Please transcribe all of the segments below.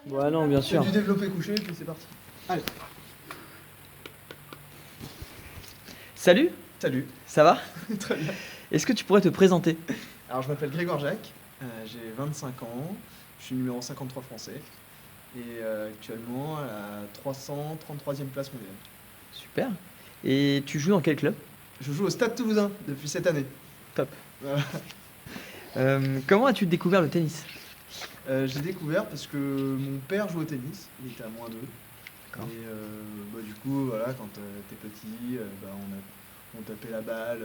Ouais, non, bien C'est sûr. du développé couché, puis c'est parti. Allez, Salut, salut. ça va? Très bien. Est-ce que tu pourrais te présenter? Alors, je m'appelle Grégoire Jacques, j'ai 25 ans, je suis numéro 53 français, et actuellement à la 333e place mondiale. Super. Et tu joues dans quel club? Je joue au Stade Toulousain depuis cette année. Top. Voilà. Comment as-tu découvert le tennis? J'ai découvert parce que mon père joue au tennis, il était à moins 2. D'accord. Et du coup, voilà, quand t'es petit, on tapait la balle,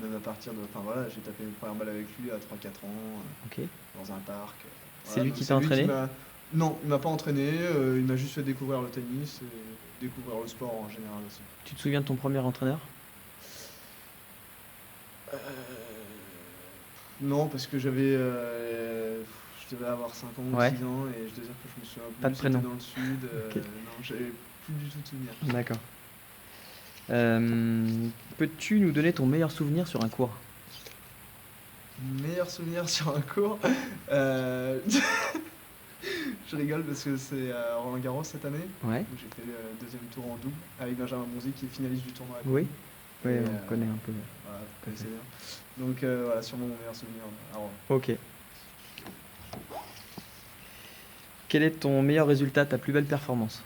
même à partir de. Enfin voilà, j'ai tapé mes premières balles avec lui à 3-4 ans, Ok. dans un parc. C'est Voilà, lui donc qui c'est t'a lui qui entraîné? m'a. Non, il m'a pas entraîné, il m'a juste fait découvrir le tennis et découvrir le sport en général aussi. Tu te souviens de ton premier entraîneur? Euh, Non, parce que je devais avoir 5 ans ou Ouais. 6 ans et je dois dire que je me souviens Pas plus, de c'était prénom. dans le sud, Ok. non, j'avais plus du tout de souvenirs. D'accord. Peux-tu nous donner ton meilleur souvenir sur un cours? Meilleur souvenir sur un cours, euh, je rigole parce que c'est à Roland Garros cette année, Ouais. où j'ai fait le deuxième tour en double avec Benjamin Bonzi qui est finaliste du tournoi à Oui. Paris. Oui, Et, on connaît un peu. voilà, vous Tout à fait. connaissez bien. Donc voilà, sûrement mon meilleur souvenir à Roland. Ok. Quel est ton meilleur résultat, ta plus belle performance?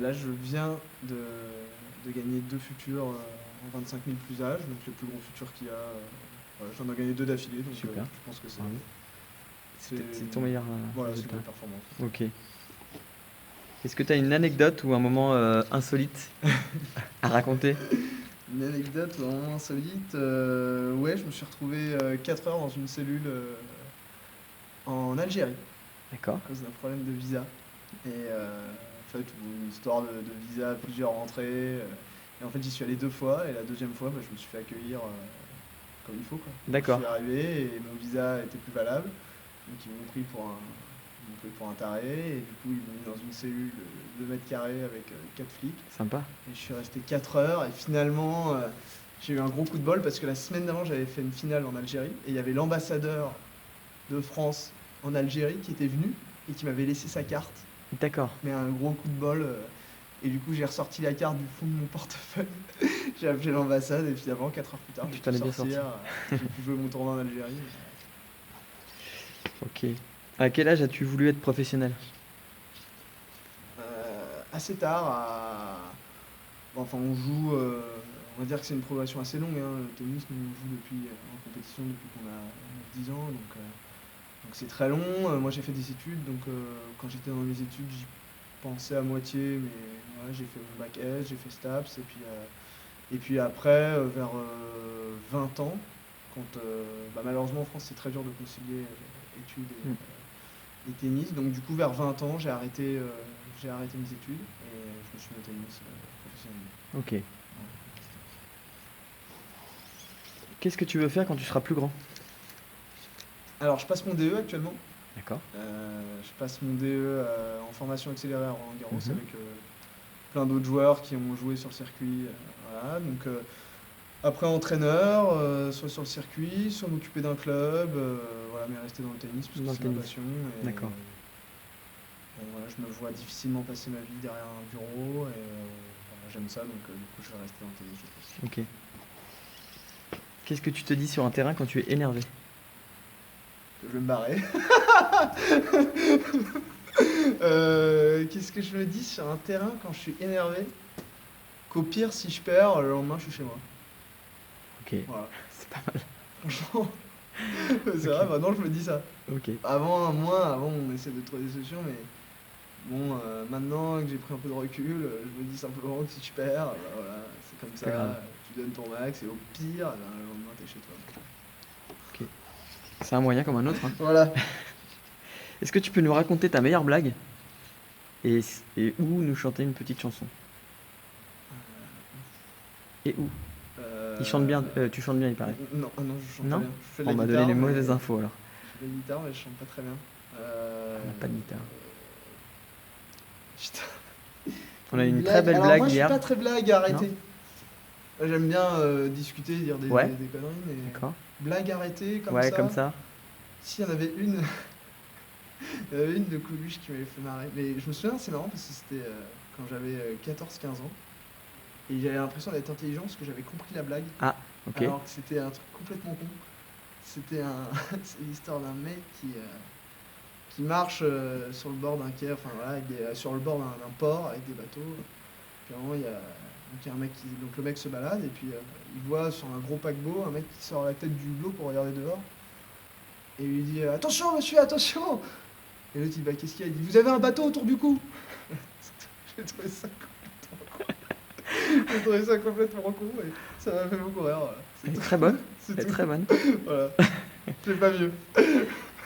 Là, je viens de gagner 2 futurs en 25 000 plus âge, donc le plus gros futur qu'il y a. Voilà, j'en ai gagné 2 d'affilée, donc Super. je pense que c'est. Bravo. C'est C'est ton meilleur Voilà, c'est résultat. ma performance. Ok. Est-ce que tu as une anecdote ou un moment insolite à raconter? Une anecdote vraiment insolite. Ouais, je me suis retrouvé 4 heures dans une cellule en Algérie D'accord. à cause d'un problème de visa. Et en fait, une histoire de visa, plusieurs rentrées. Et en fait, j'y suis allé 2 fois. Et la deuxième fois, je me suis fait accueillir comme il faut, quoi. D'accord. Je suis arrivé et mon visa était plus valable. Donc ils m'ont pris pour un taré. Et du coup, ils m'ont mis dans une cellule de 2 mètres carrés avec 4 flics. Sympa. Et je suis resté 4 heures et finalement j'ai eu un gros coup de bol parce que la semaine d'avant j'avais fait une finale en Algérie et il y avait l'ambassadeur de France en Algérie qui était venu et qui m'avait laissé sa carte. D'accord. Mais un gros coup de bol et du coup j'ai ressorti la carte du fond de mon portefeuille. J'ai appelé l'ambassade et finalement 4 heures plus tard Tu j'ai t'en pu es bien sortir. J'ai pu jouer mon tournoi en Algérie. Ok. À quel âge as-tu voulu être professionnel? Assez tard Enfin, on joue, on va dire que c'est une progression assez longue, hein. Le tennis, nous, on joue en compétition depuis qu'on a 10 ans, donc c'est très long. Moi, j'ai fait des études, donc quand j'étais dans mes études, j'y pensais à moitié, mais voilà, j'ai fait mon bac S, j'ai fait STAPS, et puis après, vers 20 ans, quand malheureusement en France, c'est très dur de concilier études Mm. et tennis, donc du coup, vers 20 ans, j'ai arrêté mes études et je me suis mis au tennis professionnellement. Ok. Qu'est-ce que tu veux faire quand tu seras plus grand? Alors, je passe mon DE actuellement. D'accord. Je passe mon DE en formation accélérée à Roland Garros Mhm. avec plein d'autres joueurs qui ont joué sur le circuit. Voilà. Donc, après entraîneur, soit sur le circuit, soit m'occuper d'un club, voilà, mais rester dans le tennis parce Dans que le c'est ma tennis. passion. Et, D'accord. bon, voilà, je me vois difficilement passer ma vie derrière un bureau et voilà, j'aime ça, donc du coup je vais rester dans le tennis, je pense. Ok. Qu'est-ce que tu te dis sur un terrain quand tu es énervé? Que je vais me barrer. Qu'est-ce que je me dis sur un terrain quand je suis énervé? Qu'au pire, si je perds, le lendemain, je suis chez moi. Ok. Voilà. C'est pas mal. Franchement, c'est Ok. vrai, maintenant je me dis ça. Ok. Avant, on essaie de trouver des solutions, mais bon, maintenant que j'ai pris un peu de recul, je me dis simplement que si je perds, voilà, c'est comme C'est pas grave. ça, tu donnes ton max et au pire, le lendemain, t'es chez toi. Ok. C'est un moyen comme un autre, hein. Voilà. Est-ce que tu peux nous raconter ta meilleure blague et ou nous chanter une petite chanson? Et où? Il chante bien, tu chantes bien, il paraît. Non, non, je chante Non? pas bien. Je fais de On la m'a guitare, donné les mais- mauvaises infos alors. Je fais de la guitare, mais je chante pas très bien. On n'a pas de guitare. Putain. On a eu une Blague. très belle Alors blague moi, je suis hier. pas très blague, arrêtez. J'aime bien discuter, dire Ouais. des conneries, mais D'accord. blague arrêtée comme Ouais, ça. comme ça. Si, il y en avait une, il y en avait une de Coluche qui m'avait fait marrer. Mais je me souviens, c'est marrant parce que c'était quand j'avais 14-15 ans. Et j'avais l'impression d'être intelligent parce que j'avais compris la blague. Ah, ok. Alors que c'était un truc complètement con. C'était c'est l'histoire d'un mec qui marche sur le bord d'un quai, enfin voilà, sur le bord d'un port avec des bateaux. Puis à un moment, il y a un mec donc le mec se balade et puis il voit sur un gros paquebot un mec qui sort la tête du hublot pour regarder dehors. Et il lui dit attention monsieur, attention. Et l'autre il dit bah qu'est-ce qu'il y a? Il dit vous avez un bateau autour du cou. J'ai trouvé ça J'ai trouvé ça complètement con et ça m'a fait beaucoup rire. Voilà. Elle est très bonne. C'est Elle est tout. très bonne. Voilà. C'est pas mieux.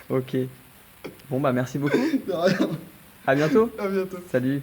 Ok. Bon, bah merci beaucoup. De rien. À bientôt. À bientôt. Salut.